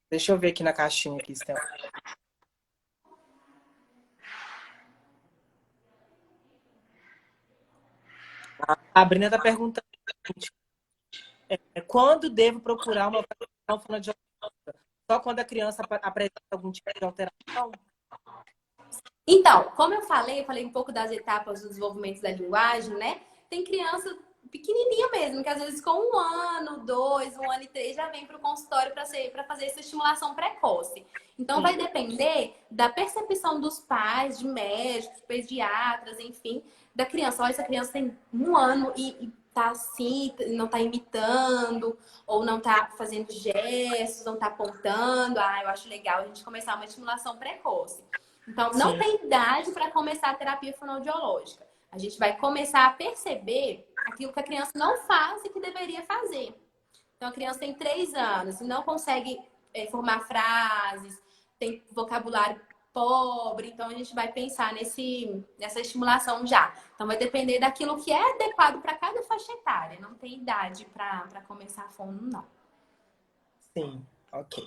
Deixa eu ver aqui na caixinha aqui, Estela. A Brina está perguntando quando devo procurar uma avaliação fonoaudiológica? Só quando a criança apresenta algum tipo de alteração? Então, como eu falei um pouco das etapas do desenvolvimento da linguagem, né? Tem criança pequenininha mesmo, que às vezes com 1 ano, 2, 1 ano e 3 já vem para o consultório para fazer essa estimulação precoce. Então Sim, vai depender da percepção dos pais, de médicos, pediatras, enfim, da criança. Olha, essa criança tem 1 ano e tá assim, não tá imitando, ou não tá fazendo gestos, não tá apontando. Ah, eu acho legal a gente começar uma estimulação precoce. Então, não sim, tem idade para começar a terapia fonoaudiológica. A gente vai começar a perceber aquilo que a criança não faz e que deveria fazer. Então, a criança tem 3 anos e não consegue formar frases, tem vocabulário pobre. Então, a gente vai pensar nessa estimulação já. Então, vai depender daquilo que é adequado para cada faixa etária. Não tem idade para começar a fono, não. sim. Ok.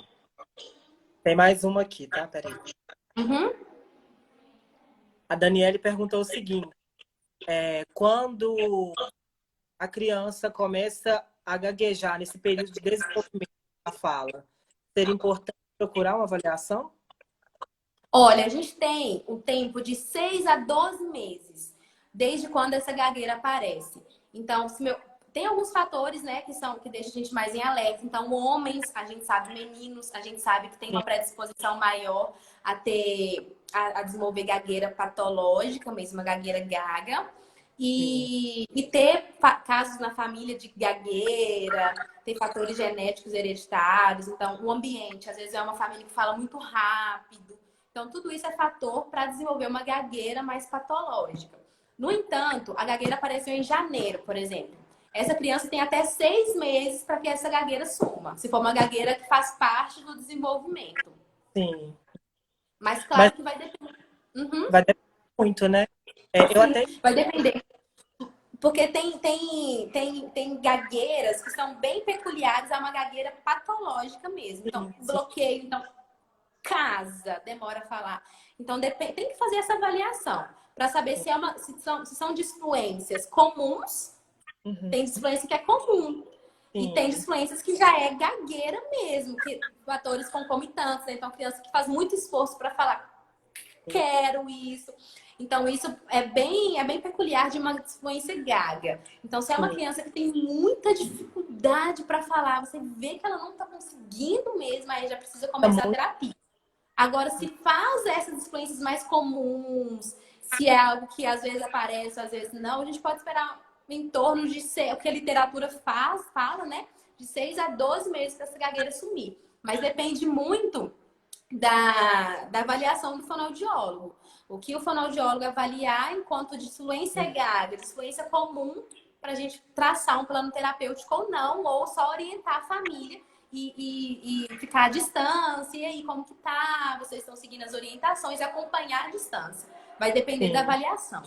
Tem mais uma aqui, tá? Peraí. Uhum. A Daniele perguntou o seguinte: quando a criança começa a gaguejar nesse período de desenvolvimento da fala, seria importante procurar uma avaliação? Olha, a gente tem um tempo de 6 a 12 meses, desde quando essa gagueira aparece. Então, tem alguns fatores, né, que deixam a gente mais em alerta. Então, homens, a gente sabe, meninos, a gente sabe que tem Sim, uma predisposição maior a desenvolver gagueira patológica, mesmo a gagueira gaga. sim. E ter casos na família de gagueira, tem fatores genéticos hereditários. Então, o ambiente, às vezes é uma família que fala muito rápido. Então, tudo isso é fator para desenvolver uma gagueira mais patológica. No entanto, a gagueira apareceu em janeiro, por exemplo. Essa criança tem até 6 meses para que essa gagueira suma, se for uma gagueira que faz parte do desenvolvimento. Sim. Mas Mas claro que vai depender. Uhum, vai depender muito, né? Eu sim, até. vai depender. Porque tem gagueiras que são bem peculiares a uma gagueira patológica mesmo. Então, Sim, sim. bloqueio, então, casa, demora a falar. Então, tem que fazer essa avaliação para saber se são disfluências comuns, Uhum, tem disfluência que é comum. E tem sim, disfluências que já é gagueira mesmo, que fatores concomitantes, né? Então, criança que faz muito esforço para falar, quero isso. Então, isso é bem peculiar de uma disfluência gaga. Então, se é uma sim. criança que tem muita dificuldade para falar, você vê que ela não está conseguindo mesmo, aí já precisa É começar a muito. terapia. Agora, se faz essas displências mais comuns, se é algo que às vezes aparece, às vezes não, a gente pode esperar em torno de o que a literatura fala, né? De 6 a 12 meses para essa gagueira sumir. Mas depende muito da avaliação do fonoaudiólogo. O que o fonoaudiólogo avaliar enquanto disfluência gaga, disfluência comum, para a gente traçar um plano terapêutico ou não, ou só orientar a família e ficar à distância. E aí, como que tá? Vocês estão seguindo as orientações e acompanhar a distância. Vai depender da Sim. avaliação.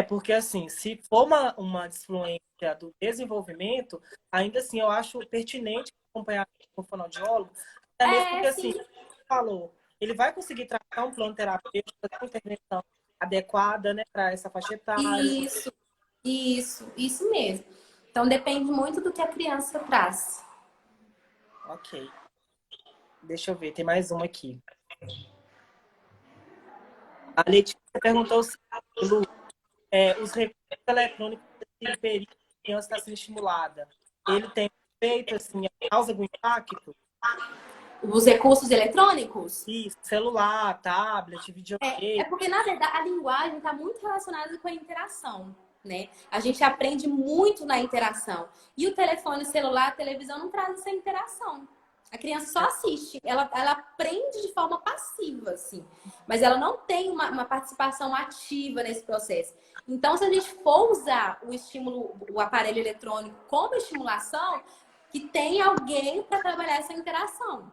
Porque assim, se for uma disfluência do desenvolvimento, ainda assim eu acho pertinente acompanhar com o fonoaudiólogo, até mesmo É, porque assim, sim. como você falou, ele vai conseguir traçar um plano terapêutico, fazer uma intervenção adequada, né, para essa faixa etária. Isso, isso mesmo. Então depende muito do que a criança traz. Ok. Deixa eu ver, tem mais uma aqui. A Letícia perguntou se Lu, os recursos eletrônicos desse período que a criança está sendo estimulada, ele tem feito assim, causa algum impacto? Os recursos eletrônicos? Isso, celular, tablet, É videogame. porque, na verdade, a linguagem está muito relacionada com a interação, né? A gente aprende muito na interação. E o telefone celular, a televisão não traz essa interação. A criança só assiste, ela aprende de forma passiva, assim. Mas ela não tem uma participação ativa nesse processo. Então, se a gente for usar o estímulo, o aparelho eletrônico como estimulação, que tem alguém para trabalhar essa interação.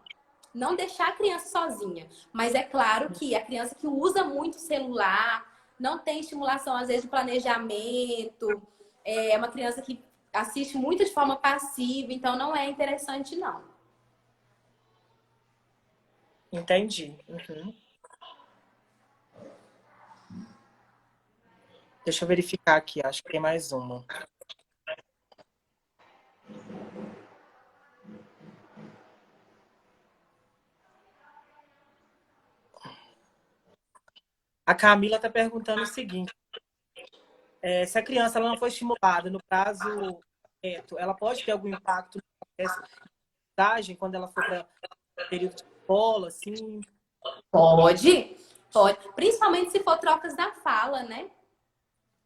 Não deixar a criança sozinha. Mas é claro que a criança que usa muito celular, não tem estimulação, às vezes, de planejamento, é uma criança que assiste muito de forma passiva, então não é interessante, não. Entendi. Uhum. Deixa eu verificar aqui, acho que tem mais uma. A Camila está perguntando o seguinte: se a criança ela não for estimulada no prazo correto, ela pode ter algum impacto no processo de aprendizagem quando ela for para período de escola, assim? Pode, pode. Principalmente se for trocas da fala, né?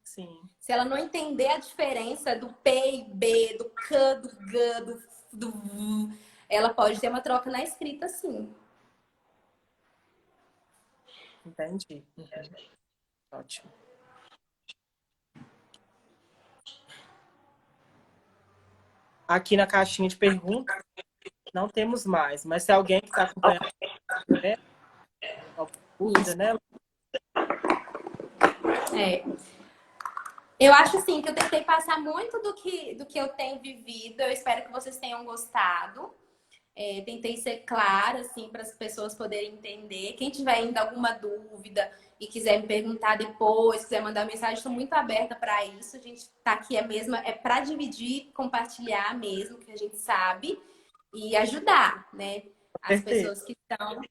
Sim, Se ela não entender a diferença do P e B, do C, do G, do V, ela pode ter uma troca na escrita, sim. entendi. Uhum. Ótimo. Aqui na caixinha de perguntas, não temos mais, mas se alguém que está acompanhando tiver alguma dúvida, Isso. né? É. Eu acho assim que eu tentei passar muito do que eu tenho vivido. Eu espero que vocês tenham gostado. Tentei ser clara, assim, para as pessoas poderem entender. Quem tiver ainda alguma dúvida e quiser me perguntar depois, quiser mandar mensagem, estou muito aberta para isso. A gente está aqui é para dividir, compartilhar mesmo, que a gente sabe, e ajudar, né, Com as certeza. pessoas que estão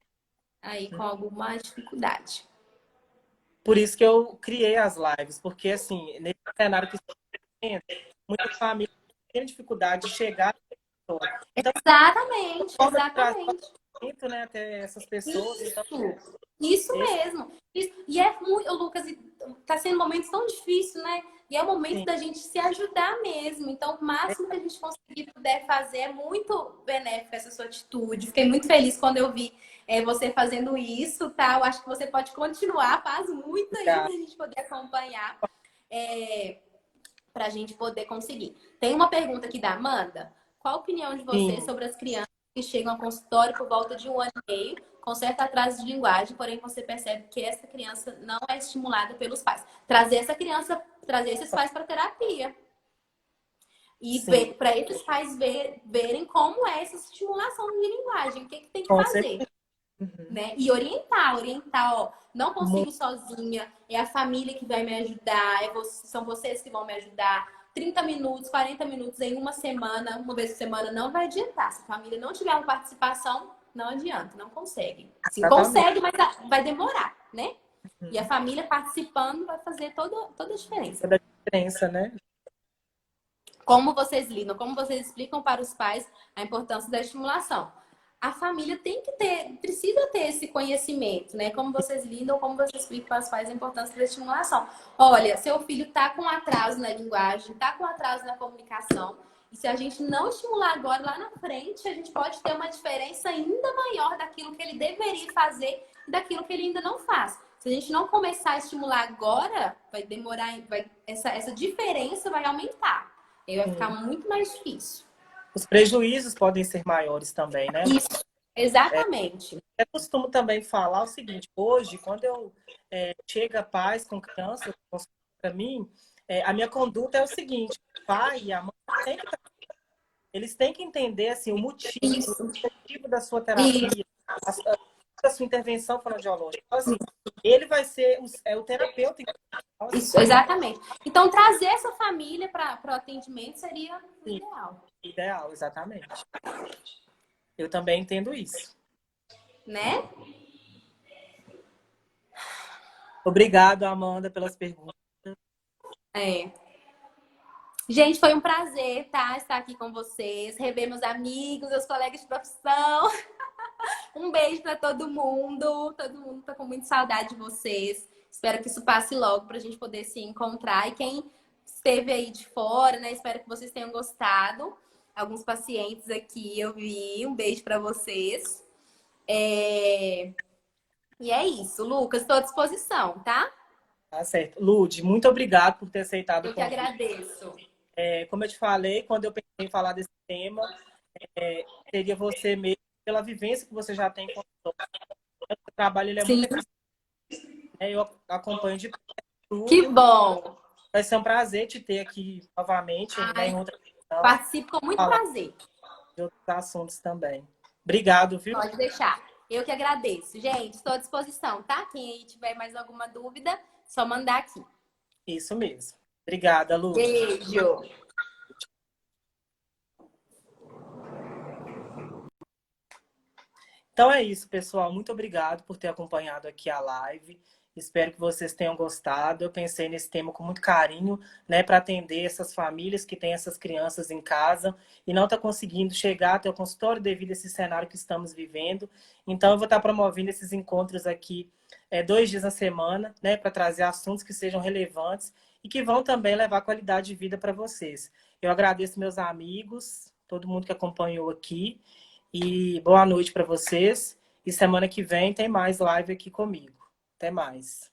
aí com alguma dificuldade. Por isso que eu criei as lives, porque, assim, nesse cenário que está vivendo, muitas famílias têm dificuldade de chegar à história. Então, Exatamente, a forma de trazer exatamente. conhecimento, né, até essas pessoas. Então, Isso esse, mesmo. E é muito, Lucas, tá sendo momentos tão difíceis, né? E é o momento sim, da gente se ajudar mesmo. Então, o máximo que a gente conseguir puder fazer é muito benéfico essa sua atitude. Fiquei muito feliz quando eu vi você fazendo isso, tá? Eu acho que você pode continuar, faz muito aí pra gente poder acompanhar, pra gente poder conseguir. Tem uma pergunta aqui da Amanda. Qual a opinião de você sim, sobre as crianças que chegam ao consultório por volta de 1 ano e meio, com certo atraso de linguagem, porém você percebe que essa criança não é estimulada pelos pais? Trazer esses pais para terapia. E sim, para esses pais verem como é essa estimulação de linguagem, o que, que tem que com fazer. certeza. Uhum. Né? E orientar, ó, não consigo sozinha, é a família que vai me ajudar, são vocês que vão me ajudar. 30 minutos, 40 minutos em uma semana, uma vez por semana, não vai adiantar. Se a família não tiver uma participação, não adianta, não consegue. Assim, Exatamente. consegue, mas vai demorar, né? E a Uhum. família participando vai fazer toda a diferença. Toda a diferença, né? Como vocês lidam, como vocês explicam para os pais a importância da estimulação. A família tem que precisa ter esse conhecimento, né? Como vocês lidam, como vocês explicam para os pais a importância da estimulação. Olha, seu filho está com atraso na linguagem, está com atraso na comunicação, e se a gente não estimular agora, lá na frente, a gente pode ter uma diferença ainda maior daquilo que ele deveria fazer e daquilo que ele ainda não faz. Se a gente não começar a estimular agora, vai demorar, essa diferença vai aumentar. E vai ficar Sim. muito mais difícil. Os prejuízos podem ser maiores também, né? Isso, exatamente. Eu costumo também falar o seguinte: hoje, quando eu chega pais com crianças para mim, a minha conduta é o seguinte: o pai e a mãe têm que, eles têm que entender assim, o Isso, objetivo da sua isso, terapia, a, da sua intervenção fonoaudiológica. Então, assim, ele vai ser o terapeuta. Então, assim, isso, exatamente. Então, trazer essa família para o atendimento seria o sim, ideal, ideal, exatamente. Eu também entendo isso. né? Obrigado, Amanda, pelas perguntas. É. Gente, foi um prazer, tá? Estar aqui com vocês, rever meus amigos, meus colegas de profissão. Um beijo para todo mundo. Todo mundo tá com muita saudade de vocês. Espero que isso passe logo para a gente poder se encontrar. E quem esteve aí de fora, né? Espero que vocês tenham gostado. Alguns pacientes aqui eu vi. Um beijo para vocês. E é isso, Lucas. Estou à disposição, tá? Tá certo. Lude, muito obrigado por ter aceitado o Eu que convite. agradeço. Como eu te falei, quando eu pensei em falar desse tema, seria você mesmo, pela vivência que você já tem com o trabalho, ele é muito Sim, eficiente, né? Eu acompanho de que tudo. bom. Vai ser um prazer te ter aqui novamente, né, em Ai, outra questão, participo com muito falar prazer. de outros assuntos também. Obrigado, viu? Pode deixar. Eu que agradeço. Gente, estou à disposição, tá? Quem aí tiver mais alguma dúvida, só mandar aqui. Isso mesmo. Obrigada, Lude. Beijo. Então é isso, pessoal. Muito obrigado por ter acompanhado aqui a live. Espero que vocês tenham gostado. Eu pensei nesse tema com muito carinho, né, para atender essas famílias que têm essas crianças em casa e não estão conseguindo chegar até o consultório devido a esse cenário que estamos vivendo. Então, eu vou estar promovendo esses encontros aqui 2 dias na semana, né, para trazer assuntos que sejam relevantes e que vão também levar qualidade de vida para vocês. Eu agradeço meus amigos, todo mundo que acompanhou aqui, e boa noite para vocês. E semana que vem tem mais live aqui comigo. Até mais.